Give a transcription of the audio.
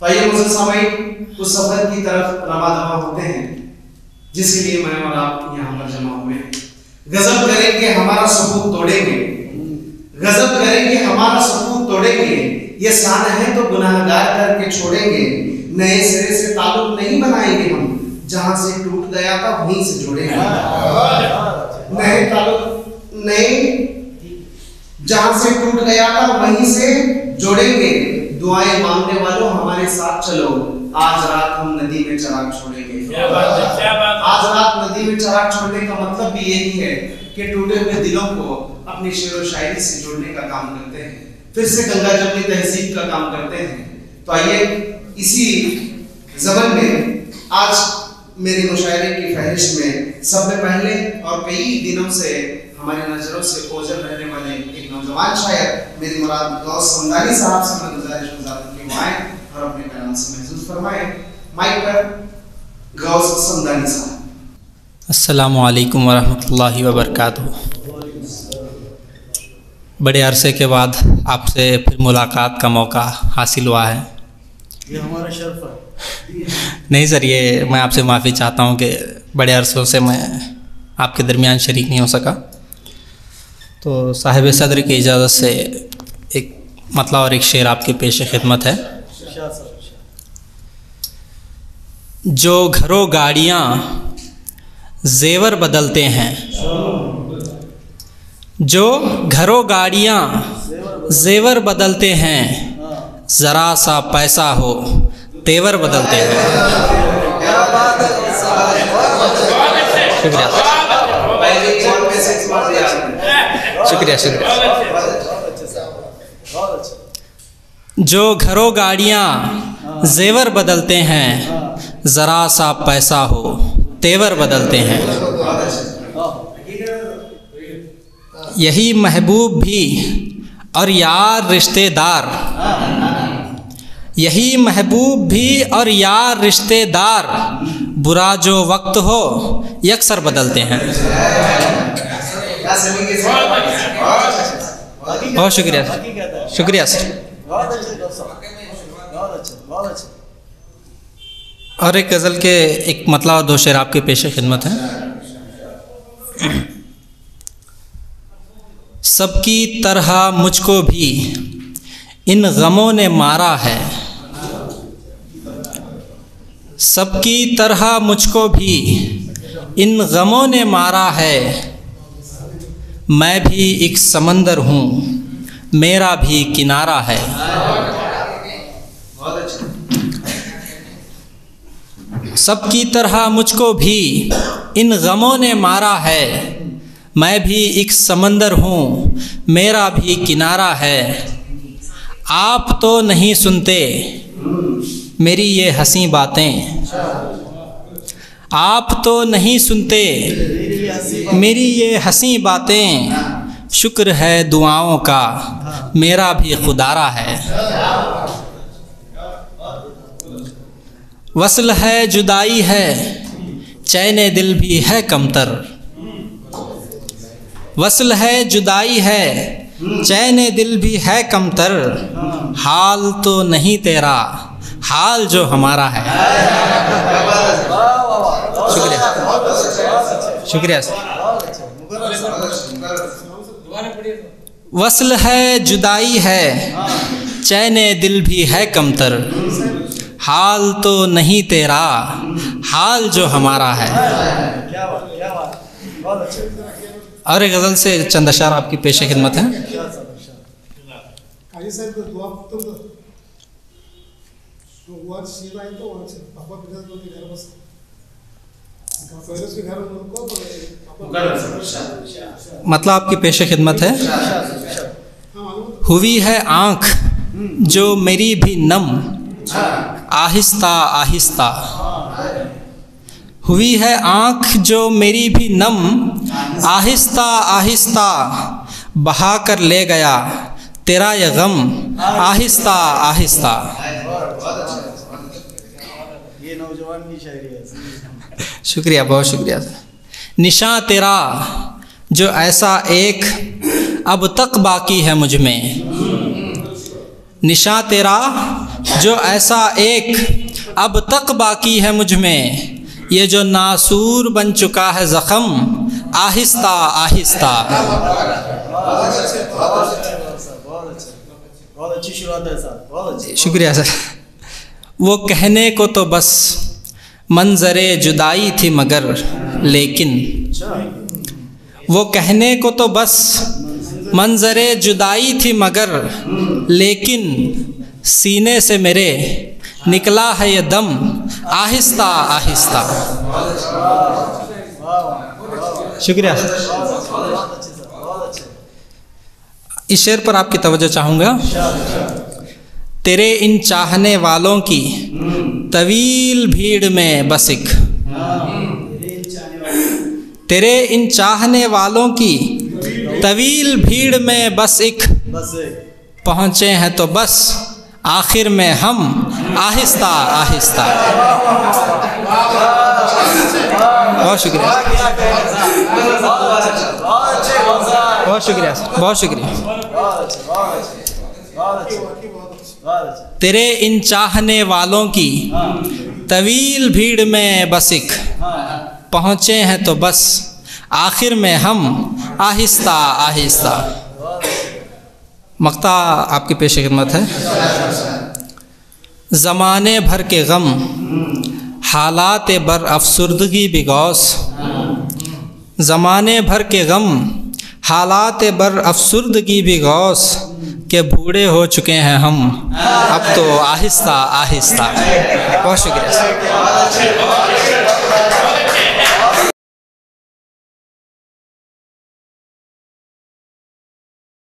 तो आइए मुझे सामयिक उस सफर की तरफ रवाना होते हैं जिसके लिए मैं और आप यहाँ पर जमा हुए हैं। गजब करेंगे हमारा सबूत तोड़ेंगे, गजब करेंगे हमारा सबूत तोड़ेंगे, ये शान है तो गुनाहगार करके छोड़ेंगे। नए सिरे से ताल्लुक नहीं बनाएंगे हम, जहां से टूट गया था वहीं से जोड़ेंगे। नए ताल्लुक नए जहां से टूट गया था वहीं से जोड़ेंगे। दुआएं मांगने वालों हमारे साथ चलो, आज रात हम नदी में चिराग छोड़ेंगे। आज रात नदी में चिराग छोड़ने का मतलब भी यही है कि टूटे हुए दिलों को अपनी शेर व शायरी से जोड़ने का काम करते हैं, फिर से गंगा जमनी तहजीब का काम करते हैं। तो आइए इसी ज़मन में आज मेरी मुशायरे की फहरिस्त में सबसे पहले और कई दिनों से हमारे नजरों से ओझल रहने वाले एक नौजवान शायर मेरी मुराद गौस समदानी साहब से मैं गुजारिश गुजारता हूं कि वो आए और अपने कलाम से महसूस फरमाएं। माइक पर गौस समदानी साहब। अस्सलामु अलैकुम वरहमतुल्लाहि वबरकातुहू। बड़े अरसे के बाद आपसे फिर मुलाकात का मौका हासिल हुआ है। ये हमारा शर्फ है। नहीं सर, ये मैं आपसे माफ़ी चाहता हूँ कि बड़े अरसों से मैं आपके दरमियान शरीक नहीं हो सका। तो साहिब सदर की इजाज़त से एक मतला और एक शेर आपके पेश खिदमत है। जो घरों गाड़ियाँ जेवर बदलते हैं, जो घरों गाड़ियाँ जेवर बदलते हैं, ज़रा सा पैसा हो तेवर बदलते हैं। शुक्रिया शुक्रिया। जो घरों गाड़ियाँ जेवर बदलते हैं, ज़रा सा पैसा हो तेवर बदलते हैं। यही महबूब भी और यार रिश्तेदार, यही महबूब भी और यार रिश्तेदार, बुरा जो वक्त हो यकसर बदलते हैं। बहुत शुक्रिया शुक्रिया सर। और एक गज़ल के एक मतला और दो शेर आपके पेश खिदमत हैं। सबकी तरह मुझको भी इन गमों ने मारा है, सबकी तरह मुझको भी इन गमों ने मारा है। मैं भी एक समंदर हूँ, मेरा भी किनारा है। सबकी तरह मुझको भी इन गमों ने मारा है, मैं भी एक समंदर हूँ, मेरा भी किनारा है। आप तो नहीं सुनते मेरी ये हंसी बातें, आप तो नहीं सुनते मेरी ये हंसी बातें। शुक्र है दुआओं का मेरा भी खुदारा है। वस्ल है जुदाई है चैने दिल भी है कमतर, वस्ल है जुदाई है चैने दिल भी है कमतर। हाल तो नहीं तेरा हाल जो हमारा है। शुक्रिया शुक्रिया। वस्ल है जुदाई है चैने दिल भी है कमतर, हाल तो नहीं तेरा हाल जो हमारा है। और एक गज़ल से चंद अशार आपकी पेश खिदमत है। मतलब आपकी पेश खिदमत है। हुई है आँख जो मेरी भी नम, आहिस्ता आहिस्ता। हुई है आँख जो मेरी भी नम, आहिस्ता आहिस्ता। बहा कर ले गया तेरा ये गम, आहिस्ता आहिस्ता। ये नौजवान की शायरी है। शुक्रिया बहुत शुक्रिया। निशान तेरा जो ऐसा एक अब तक बाकी है मुझ में, निशान तेरा जो ऐसा एक अब तक बाकी है मुझ में, ये जो नासूर बन चुका है ज़ख़म आहिस्ता आहिस्ता। बहुत अच्छी शुरुआत है साहब, बहुत अच्छी। शुक्रिया सर। वो कहने को तो बस मंजरे जुदाई थी मगर लेकिन, वो कहने को तो बस मंजरे जुदाई थी मगर लेकिन, सीने से मेरे निकला है ये दम आहिस्ता आहिस्ता। शुक्रिया। इस शेर पर आपकी तवज्जो चाहूँगा। तेरे इन चाहने वालों की तवील भीड़ में बस एक, तेरे इन चाहने वालों की तवील भीड़ में बस एक, पहुँचे हैं तो बस आखिर में हम आहिस्ता आहिस्ता। बहुत शुक्रिया, बहुत शुक्रिया सर, बहुत शुक्रिया। तेरे इन चाहने वालों की तवील भीड़ में बस एक, पहुँचे हैं तो बस आखिर में हम आहिस्ता आहिस्ता। मक्ता आपकी पेश खिदमत है। ज़माने भर के गम हालात बर अफसुर्दगी बिगौस, ज़माने भर के गम हालात बर अफसुर्दगी बिगौस, के बूढ़े हो चुके हैं हम अब तो आहिस्ता आहिस्ता। बहुत शुक्रिया।